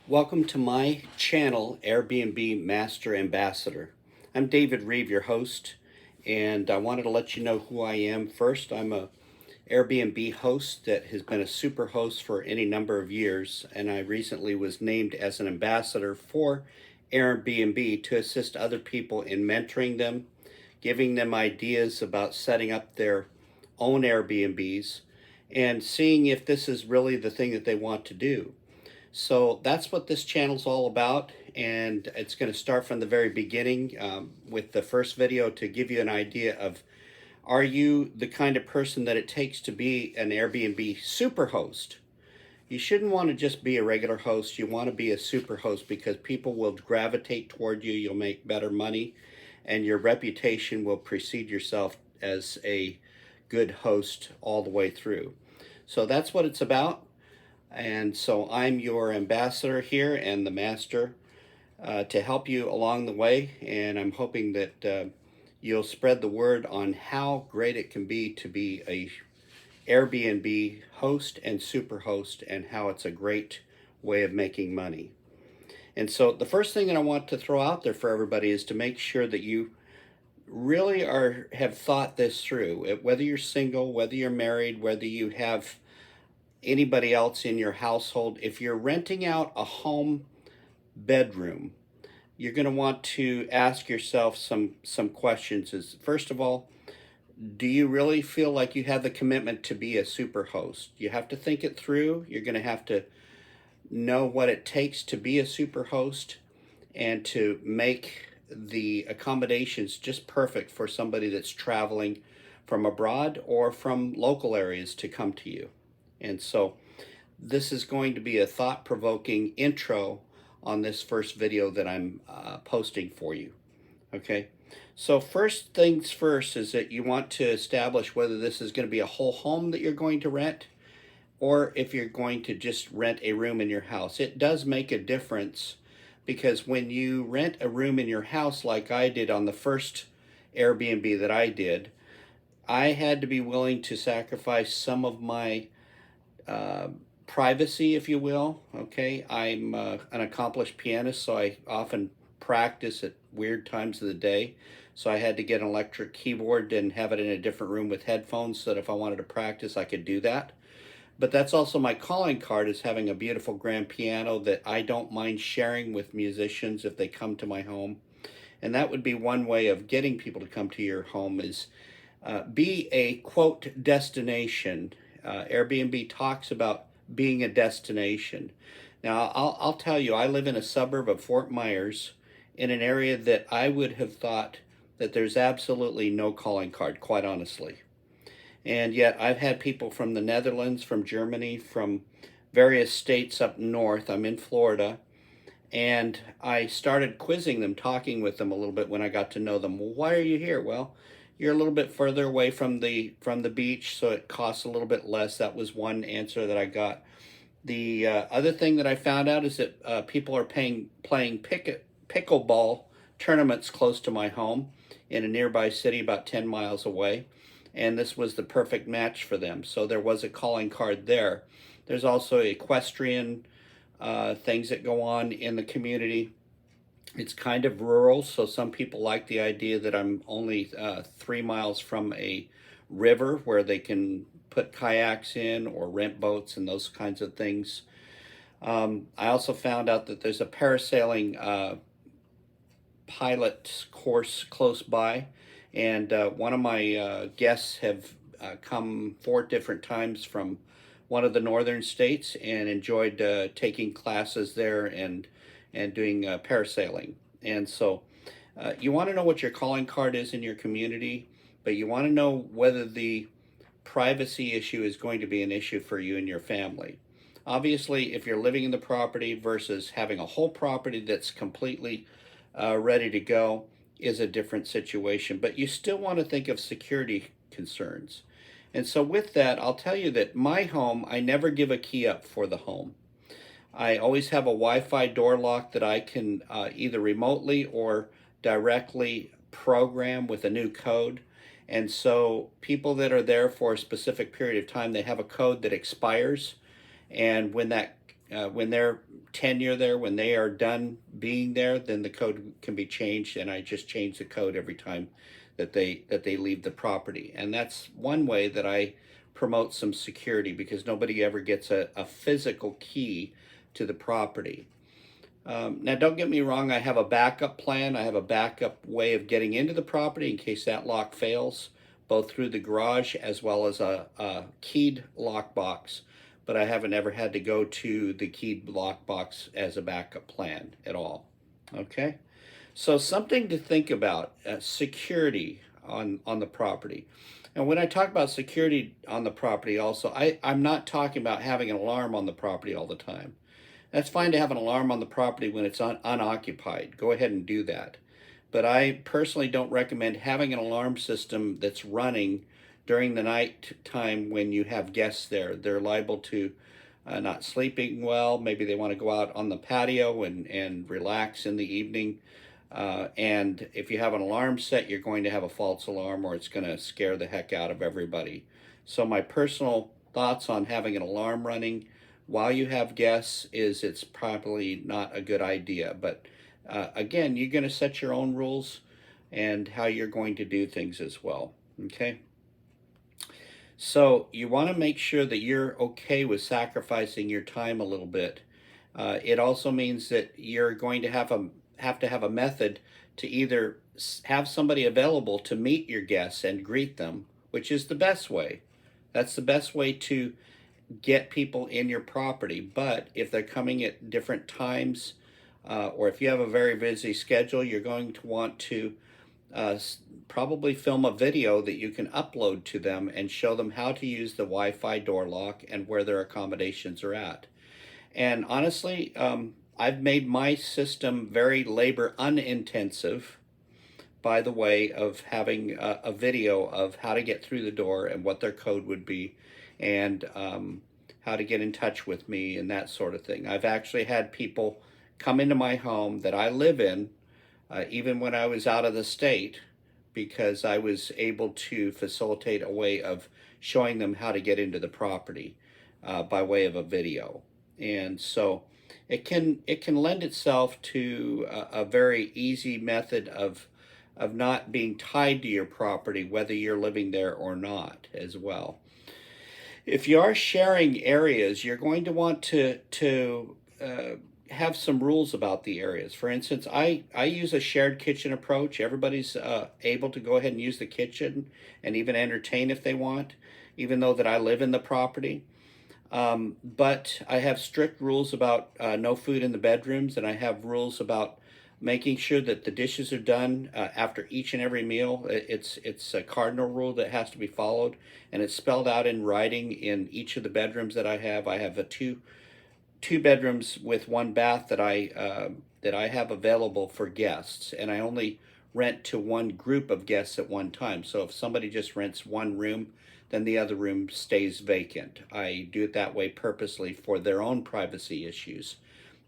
Welcome to my channel, Airbnb Master Ambassador. I'm David Reeve, your host, and I wanted to let you know who I am. First, I'm a Airbnb host that has been a super host for any number of years, and I recently was named as an ambassador for Airbnb to assist other people in mentoring them, giving them ideas about setting up their own Airbnbs, and seeing if this is really the thing that they want to do. So that's what this channel's all about, and it's going to start from the very beginning with the first video to give you an idea of, are you the kind of person that it takes to be an Airbnb super host? You shouldn't want to just be a regular host. You want to be a super host because people will gravitate toward you. You'll make better money, and your reputation will precede yourself as a good host all the way through. So that's what it's about. And so I'm your ambassador here and the master to help you along the way. And I'm hoping that you'll spread the word on how great it can be to be a Airbnb host and super host, and how it's a great way of making money. And so the first thing that I want to throw out there for everybody is to make sure that you really have thought this through. Whether you're single, whether you're married, whether you have anybody else in your household, if you're renting out a home bedroom, you're going to want to ask yourself some questions. Is, first of all, do you really feel like you have the commitment to be a super host? You have to think it through. You're going to have to know what it takes to be a super host and to make the accommodations just perfect for somebody that's traveling from abroad or from local areas to come to you. And so this is going to be a thought-provoking intro on this first video that I'm posting for you. Okay, so first things first is that you want to establish whether this is going to be a whole home that you're going to rent, or if you're going to just rent a room in your house. It does make a difference, because when you rent a room in your house like I did on the first Airbnb that I did, I had to be willing to sacrifice some of my uh, privacy, if you will. Okay, I'm an accomplished pianist, so I often practice at weird times of the day. So I had to get an electric keyboard and have it in a different room with headphones so that if I wanted to practice, I could do that. But that's also my calling card, is having a beautiful grand piano that I don't mind sharing with musicians if they come to my home. And that would be one way of getting people to come to your home, is be a quote destination. Airbnb talks about being a destination. Now, I'll tell you, I live in a suburb of Fort Myers, in an area that I would have thought that there's absolutely no calling card, quite honestly. And yet I've had people from the Netherlands, from Germany, from various states up north. I'm in Florida, and I started quizzing them, talking with them a little bit when I got to know them. Well, why are you here? Well, you're a little bit further away from the beach, so it costs a little bit less. That was one answer that I got. The other thing that I found out is that people are playing pickleball tournaments close to my home in a nearby city about 10 miles away, and this was the perfect match for them. So there was a calling card there. There's also equestrian things that go on in the community. It's kind of rural, so some people like the idea that I'm only 3 miles from a river where they can put kayaks in or rent boats and those kinds of things. I also found out that there's a parasailing pilot course close by, and one of my guests have come 4 different times from one of the northern states and enjoyed taking classes there and doing parasailing. And so you want to know what your calling card is in your community, but you want to know whether the privacy issue is going to be an issue for you and your family. Obviously, if you're living in the property versus having a whole property that's completely ready to go, is a different situation, but you still want to think of security concerns. And so with that, I'll tell you that my home, I never give a key up for the home. I always have a Wi-Fi door lock that I can either remotely or directly program with a new code. And so people that are there for a specific period of time, they have a code that expires. And when that when their tenure there, when they are done being there, then the code can be changed, and I just change the code every time that they leave the property. And that's one way that I promote some security, because nobody ever gets a physical key to the property. Now, don't get me wrong, I have a backup plan. I have a backup way of getting into the property in case that lock fails, both through the garage as well as a keyed lockbox. But I haven't ever had to go to the keyed lockbox as a backup plan at all. Okay? So, something to think about, security on the property. And when I talk about security on the property, also, I'm not talking about having an alarm on the property all the time. That's fine to have an alarm on the property when it's unoccupied. Go ahead and do that. But I personally don't recommend having an alarm system that's running during the night time when you have guests there. They're liable to not sleeping well. Maybe they want to go out on the patio and relax in the evening. And if you have an alarm set, you're going to have a false alarm, or it's going to scare the heck out of everybody. So my personal thoughts on having an alarm running while you have guests is it's probably not a good idea. But again, you're going to set your own rules and how you're going to do things as well. Okay? So you want to make sure that you're okay with sacrificing your time a little bit. It also means that you're going to have a method to either have somebody available to meet your guests and greet them, which is the best way. That's the best way to get people in your property. But if they're coming at different times, or if you have a very busy schedule, you're going to want to probably film a video that you can upload to them and show them how to use the Wi-Fi door lock and where their accommodations are at. And honestly, I've made my system very labor unintensive by the way of having a video of how to get through the door and what their code would be, and how to get in touch with me and that sort of thing. I've actually had people come into my home that I live in, even when I was out of the state, because I was able to facilitate a way of showing them how to get into the property by way of a video. And so it can lend itself to a very easy method of not being tied to your property, whether you're living there or not, as well. If you are sharing areas, you're going to want to have some rules about the areas. For instance, I use a shared kitchen approach. Everybody's able to go ahead and use the kitchen and even entertain if they want, even though that I live in the property. But I have strict rules about no food in the bedrooms, and I have rules about making sure that the dishes are done after each and every meal. It's a cardinal rule that has to be followed, and it's spelled out in writing in each of the bedrooms that I have. I have two bedrooms with one bath that I have available for guests, and I only rent to one group of guests at one time. So if somebody just rents one room, then the other room stays vacant. I do it that way purposely for their own privacy issues.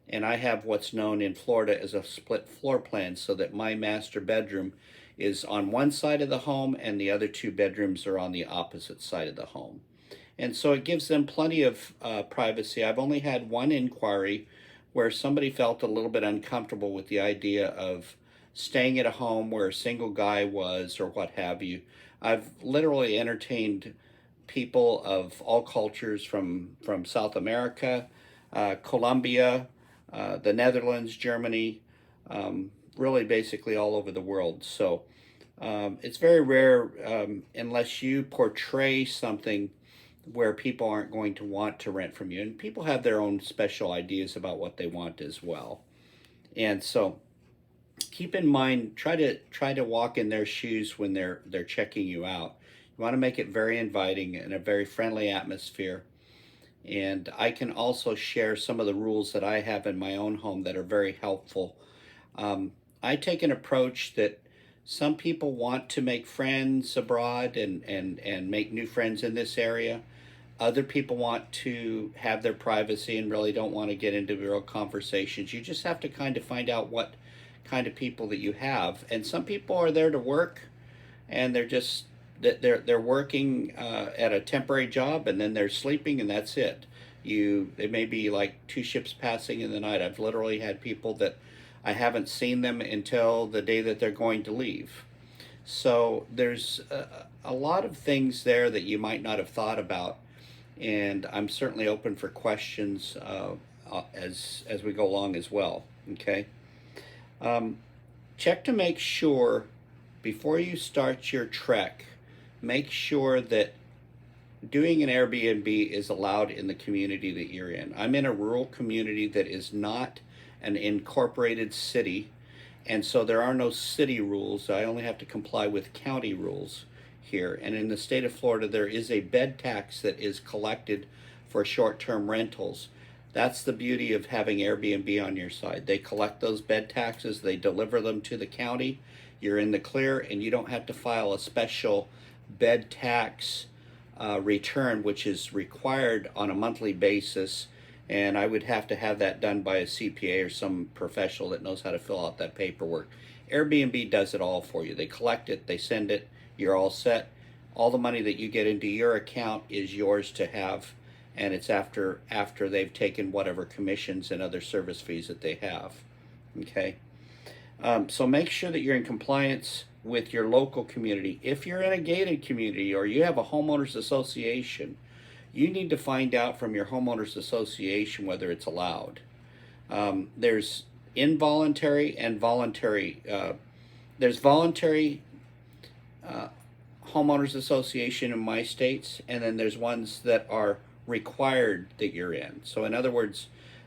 And I have what's known in Florida as a split floor plan, so that my master bedroom is on one side of the home and the other two bedrooms are on the opposite side of the home. And so it gives them plenty of privacy. I've only had one inquiry where somebody felt a little bit uncomfortable with the idea of staying at a home where a single guy was, or what have you. I've literally entertained people of all cultures from South America, Colombia, the Netherlands, Germany, really basically all over the world. So it's very rare, unless you portray something where people aren't going to want to rent from you. And people have their own special ideas about what they want as well. And so keep in mind, try to walk in their shoes when they're checking you out. You want to make it very inviting and a very friendly atmosphere. And I can also share some of the rules that I have in my own home that are very helpful. I take an approach that some people want to make friends abroad and make new friends in this area. Other people want to have their privacy and really don't want to get into real conversations. You just have to kind of find out what kind of people that you have. And some people are there to work, and they're working at a temporary job, and then they're sleeping, and that's it. It may be like two ships passing in the night. I've literally had people that I haven't seen them until the day that they're going to leave. So there's a lot of things there that you might not have thought about, and I'm certainly open for questions as we go along as well. Okay. Um, Check to make sure before you start your trek. Make sure that doing an Airbnb is allowed in the community that you're in. I'm in a rural community that is not an incorporated city, and so there are no city rules. I only have to comply with county rules here. And in the state of Florida, there is a bed tax that is collected for short-term rentals. That's the beauty of having Airbnb on your side. They collect those bed taxes, they deliver them to the county. You're in the clear, and you don't have to file a special bed tax return, which is required on a monthly basis. And I would have to have that done by a CPA or some professional that knows how to fill out that paperwork. Airbnb does it all for you. They collect it, they send it, you're all set. All the money that you get into your account is yours to have, and it's after they've taken whatever commissions and other service fees that they have. Okay. So make sure that you're in compliance with your local community. If you're in a gated community or you have a homeowners association, you need to find out from your homeowners association whether it's allowed. There's involuntary and voluntary. There's voluntary homeowners association in my states, and then there's ones that are required that you're in. So in other words,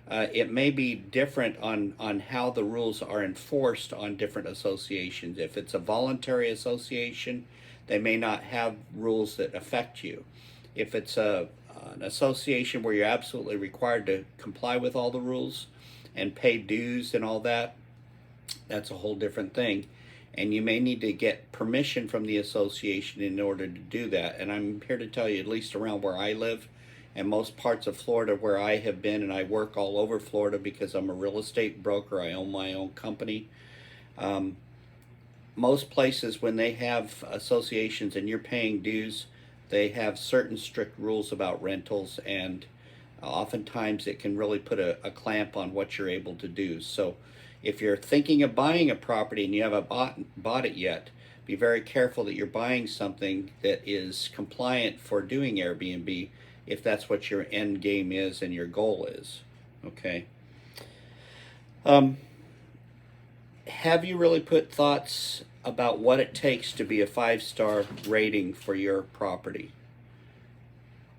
it may be different on how the rules are enforced on different associations. If it's a voluntary association, they may not have rules that affect you. If it's an association where you're absolutely required to comply with all the rules and pay dues and all that, that's a whole different thing. And you may need to get permission from the association in order to do that. And I'm here to tell you, at least around where I live, and most parts of Florida where I have been, and I work all over Florida because I'm a real estate broker. I own my own company. Most places, when they have associations and you're paying dues, they have certain strict rules about rentals, and oftentimes it can really put a clamp on what you're able to do. So if you're thinking of buying a property and you haven't bought it yet, be very careful that you're buying something that is compliant for doing Airbnb, if that's what your end game is and your goal is. Okay. Have you really put thoughts about what it takes to be a 5-star rating for your property?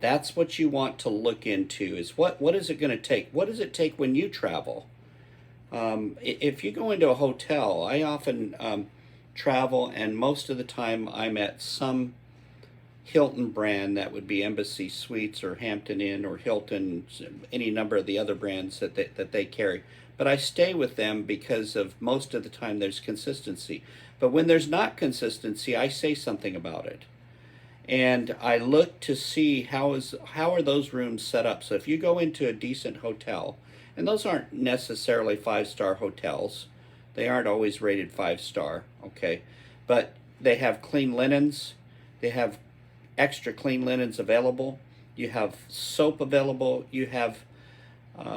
That's what you want to look into, is what is it going to take? What does it take when you travel? If you go into a hotel, I often travel, and most of the time I'm at some Hilton brand. That would be Embassy Suites or Hampton Inn or Hilton, any number of the other brands that they carry. But I stay with them because of most of the time there's consistency. But when there's not consistency, I say something about it. And I look to see how are those rooms set up. So if you go into a decent hotel, and those aren't necessarily 5-star hotels, they aren't always rated 5-star, okay? But they have clean linens, they have extra clean linens available, you have soap available, you have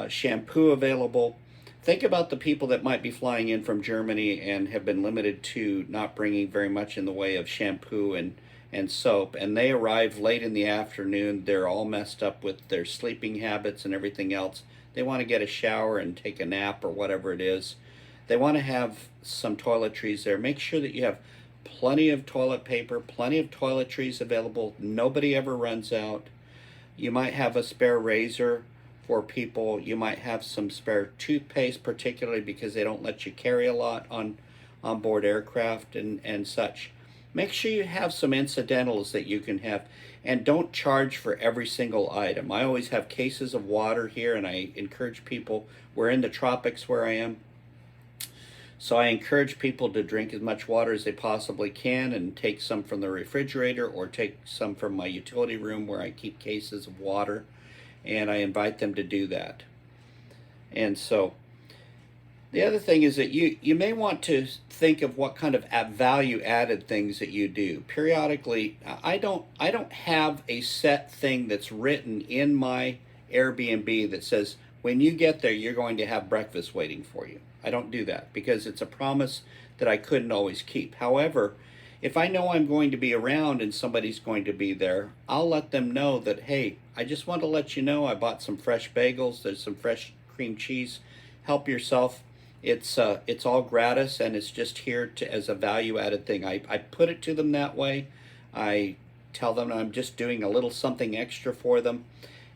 shampoo available. Think about the people that might be flying in from Germany and have been limited to not bringing very much in the way of shampoo and soap, and they arrive late in the afternoon. They're all messed up with their sleeping habits and everything else. They want to get a shower and take a nap or whatever it is. They want to have some toiletries there. Make sure that you have plenty of toilet paper, plenty of toiletries available. Nobody ever runs out. You might have a spare razor for people. You might have some spare toothpaste, particularly because they don't let you carry a lot on board aircraft and such. Make sure you have some incidentals that you can have, and don't charge for every single item. I always have cases of water here, and I encourage people, we're in the tropics where I am, so I encourage people to drink as much water as they possibly can, and take some from the refrigerator or take some from my utility room where I keep cases of water, and I invite them to do that. And so the other thing is that you may want to think of what kind of value added things that you do. Periodically, I don't have a set thing that's written in my Airbnb that says, when you get there, you're going to have breakfast waiting for you. I don't do that because it's a promise that I couldn't always keep. However, if I know I'm going to be around and somebody's going to be there, I'll let them know that, hey, I just want to let you know I bought some fresh bagels. There's some fresh cream cheese. Help yourself. It's all gratis, and it's just here as a value added thing. I put it to them that way. I tell them I'm just doing a little something extra for them.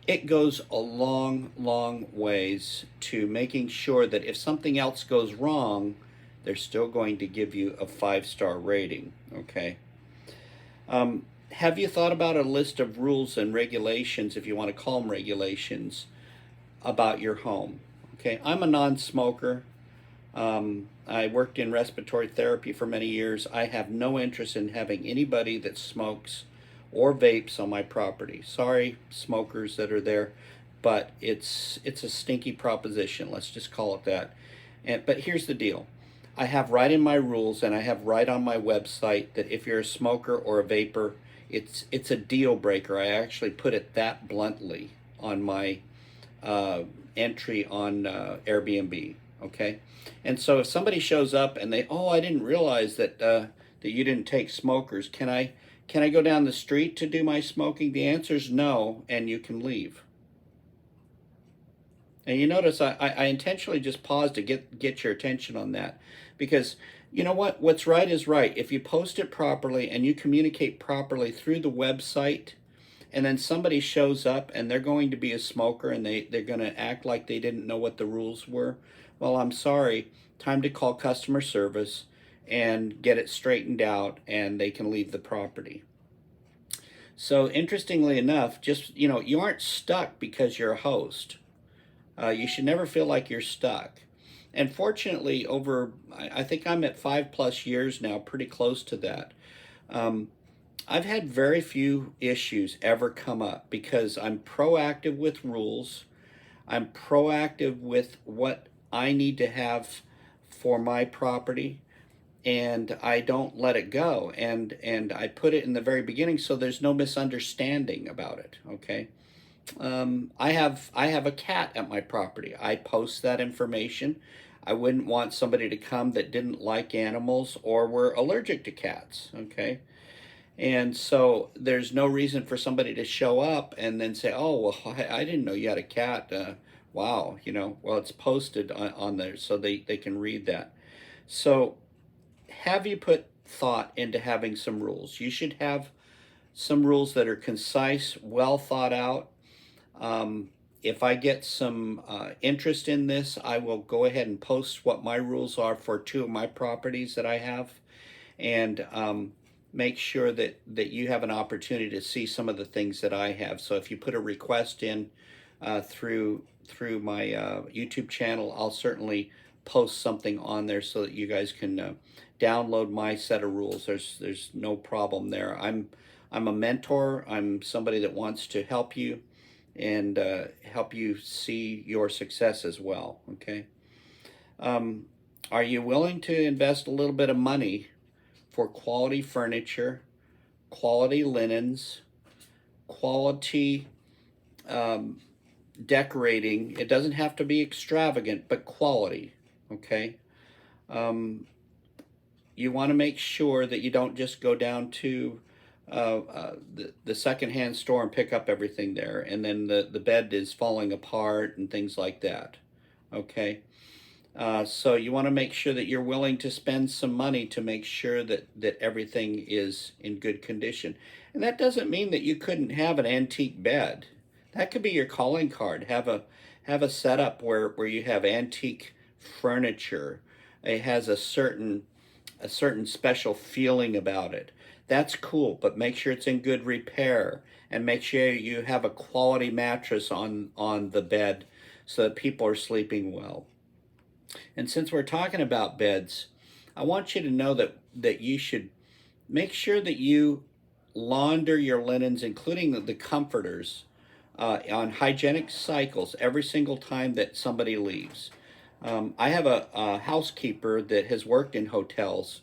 It goes a long, long ways to making sure that if something else goes wrong, they're still going to give you a 5-star rating, okay? Have you thought about a list of rules and regulations, if you want to call them regulations, about your home? Okay, I'm a non-smoker. I worked in respiratory therapy for many years. I have no interest in having anybody that smokes or vapes on my property. Sorry, smokers that are there, but it's a stinky proposition. Let's just call it that. But here's the deal. I have right in my rules, and I have right on my website, that if you're a smoker or a vapor, it's a deal breaker. I actually put it that bluntly on my entry on Airbnb. Okay, and so if somebody shows up and I didn't realize that that you didn't take smokers. Can I go down the street to do my smoking? The answer is no, and you can leave. And you notice I intentionally just paused to get your attention on that, because you know what? What's right is right. If you post it properly and you communicate properly through the website, and then somebody shows up and they're going to be a smoker and they're going to act like they didn't know what the rules were, well, I'm sorry. Time to call customer service and get it straightened out, and they can leave the property. So interestingly enough, just, you aren't stuck because you're a host. You should never feel like you're stuck. And fortunately, I think I'm at 5+ years now, pretty close to that. I've had very few issues ever come up because I'm proactive with rules. I'm proactive with what I need to have for my property, and I don't let it go. And I put it in the very beginning so there's no misunderstanding about it, okay? I have a cat at my property. I post that information. I wouldn't want somebody to come that didn't like animals or were allergic to cats, okay? And so there's no reason for somebody to show up and then say, oh, well, I didn't know you had a cat. Wow, well, it's posted on there so they can read that. So have you put thought into having some rules? You should have some rules that are concise, well thought out. If I get some interest in this, I will go ahead and post what my rules are for 2 of my properties that I have, and make sure that you have an opportunity to see some of the things that I have. So if you put a request in through my YouTube channel, I'll certainly post something on there so that you guys can download my set of rules. There's no problem there. I'm a mentor. I'm somebody that wants to help you and help you see your success as well, okay? Are you willing to invest a little bit of money for quality furniture, quality linens, quality decorating? It doesn't have to be extravagant, but quality, okay? You want to make sure that you don't just go down to the secondhand store and pick up everything there, and then the bed is falling apart and things like that, okay? So you want to make sure that you're willing to spend some money to make sure that everything is in good condition. And that doesn't mean that you couldn't have an antique bed. That could be your calling card. Have a setup where you have antique furniture. It has a certain special feeling about it. That's cool, but make sure it's in good repair, and make sure you have a quality mattress on the bed so that people are sleeping well. And since we're talking about beds, I want you to know that you should make sure that you launder your linens, including the comforters, on hygienic cycles every single time that somebody leaves. I have a housekeeper that has worked in hotels,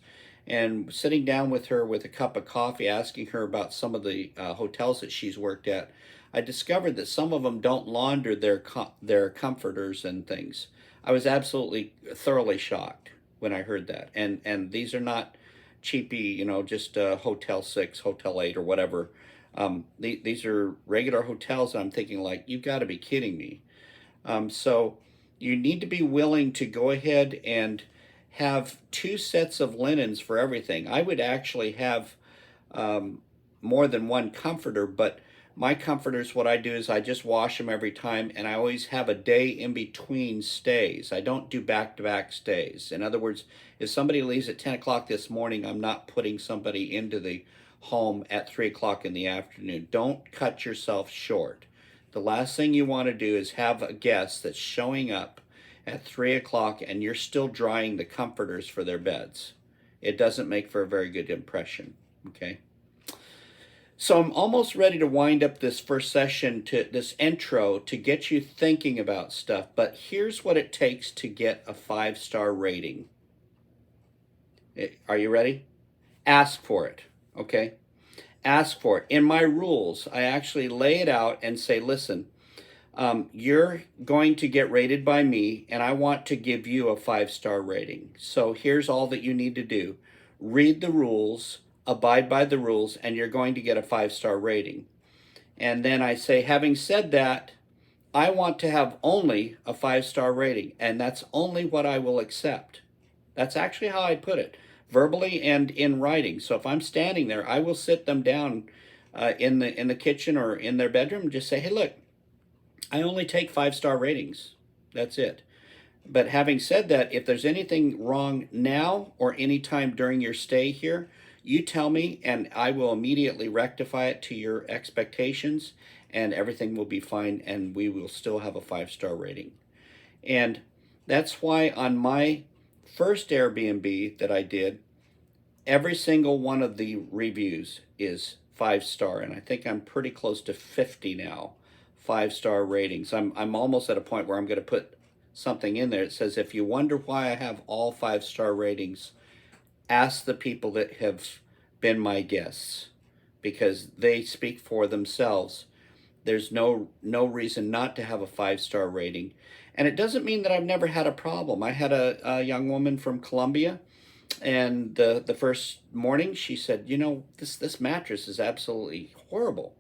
and sitting down with her with a cup of coffee, asking her about some of the hotels that she's worked at, I discovered that some of them don't launder their comforters and things. I was absolutely thoroughly shocked when I heard that. And these are not cheapy, just Hotel 6, Hotel 8, or whatever. These are regular hotels, and I'm thinking, like, you've got to be kidding me. So you need to be willing to go ahead and have two sets of linens for everything. I would actually have more than one comforter, but my comforters, what I do is I just wash them every time, and I always have a day in between stays. I don't do back-to-back stays. In other words, if somebody leaves at 10 o'clock this morning, I'm not putting somebody into the home at 3 o'clock in the afternoon. Don't cut yourself short. The last thing you want to do is have a guest that's showing up at 3 o'clock and you're still drying the comforters for their beds. It doesn't make for a very good impression, okay? So I'm almost ready to wind up this first session, to this intro, to get you thinking about stuff. But here's what it takes to get a 5-star rating. Are you ready? Ask for it, okay? Ask for it. In my rules, I actually lay it out and say, listen, you're going to get rated by me, and I want to give you a 5-star rating. So here's all that you need to do. Read the rules, abide by the rules, and you're going to get a 5-star rating. And then I say, having said that, I want to have only a 5-star rating, and that's only what I will accept. That's actually how I put it, verbally and in writing. So if I'm standing there, I will sit them down in the kitchen or in their bedroom and just say, hey, look, I only take 5-star ratings. That's it. But having said that, if there's anything wrong now or anytime during your stay here, you tell me and I will immediately rectify it to your expectations, and everything will be fine, and we will still have a 5-star rating. And that's why on my first Airbnb that I did, every single one of the reviews is 5-star, and I think I'm pretty close to 50 now, 5-star ratings. I'm almost at a point where I'm going to put something in there. It says, if you wonder why I have all 5-star ratings, ask the people that have been my guests, because they speak for themselves. There's no reason not to have a 5-star rating. And it doesn't mean that I've never had a problem. I had a young woman from Colombia, and the first morning she said, this mattress is absolutely horrible.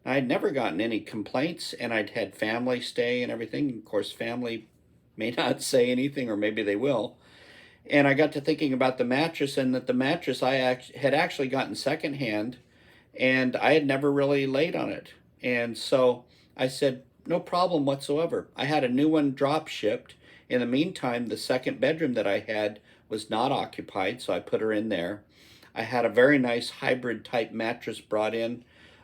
I'd never gotten any complaints, and I'd had family stay and everything. Of course, family may not say anything, or maybe they will. And I got to thinking about the mattress, and that the mattress I had actually gotten secondhand, and I had never really laid on it. And so I said, no problem whatsoever. I had a new one drop shipped. In the meantime, the second bedroom that I had was not occupied, so I put her in there. I had a very nice hybrid type mattress brought in.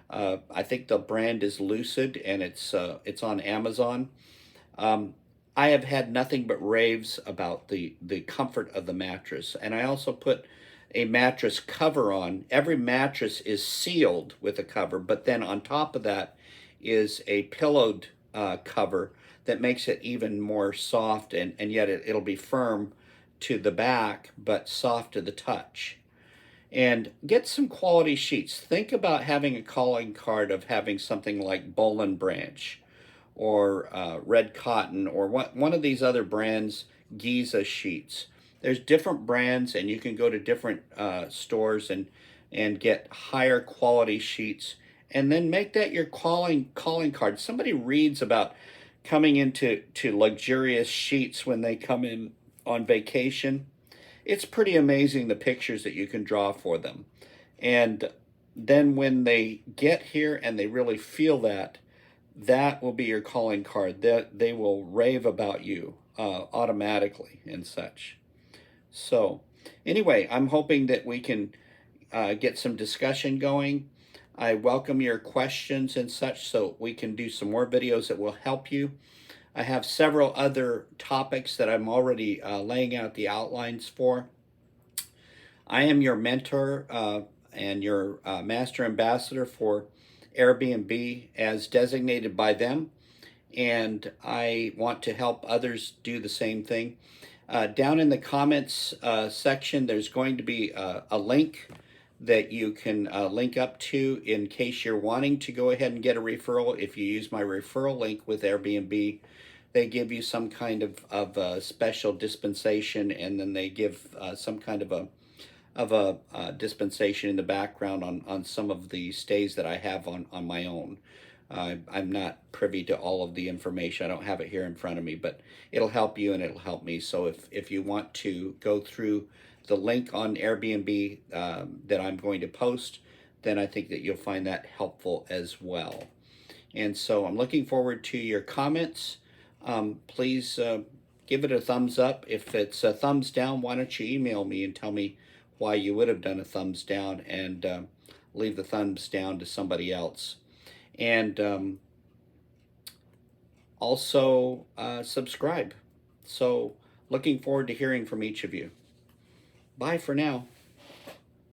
I think the brand is Lucid, and it's on Amazon. I have had nothing but raves about the comfort of the mattress. And I also put a mattress cover on. Every mattress is sealed with a cover, but then on top of that is a pillowed cover that makes it even more soft, and yet it'll be firm to the back, but soft to the touch. And get some quality sheets. Think about having a calling card of having something like Boll and Branch, or Red Cotton, or one of these other brands, Giza sheets. There's different brands, and you can go to different stores and get higher quality sheets, and then make that your calling card. Somebody reads about coming into luxurious sheets when they come in on vacation. It's pretty amazing the pictures that you can draw for them. And then when they get here and they really feel that will be your calling card. That they will rave about you automatically and such. So anyway, I'm hoping that we can get some discussion going. I welcome your questions and such, so we can do some more videos that will help you. I have several other topics that I'm already laying out the outlines for. I am your mentor and your master ambassador for Airbnb as designated by them, and I want to help others do the same thing. Down in the comments section, there's going to be a link that you can link up to in case you're wanting to go ahead and get a referral. If you use my referral link with Airbnb, they give you some kind of a special dispensation, and then they give some kind of a dispensation in the background on some of the stays that I have on my own. I'm not privy to all of the information. I don't have it here in front of me, but it'll help you and it'll help me. So if you want to go through the link on Airbnb that I'm going to post, then I think that you'll find that helpful as well. And so I'm looking forward to your comments. Please give it a thumbs up. If it's a thumbs down, why don't you email me and tell me why you would have done a thumbs down, and leave the thumbs down to somebody else. And also subscribe. So looking forward to hearing from each of you. Bye for now.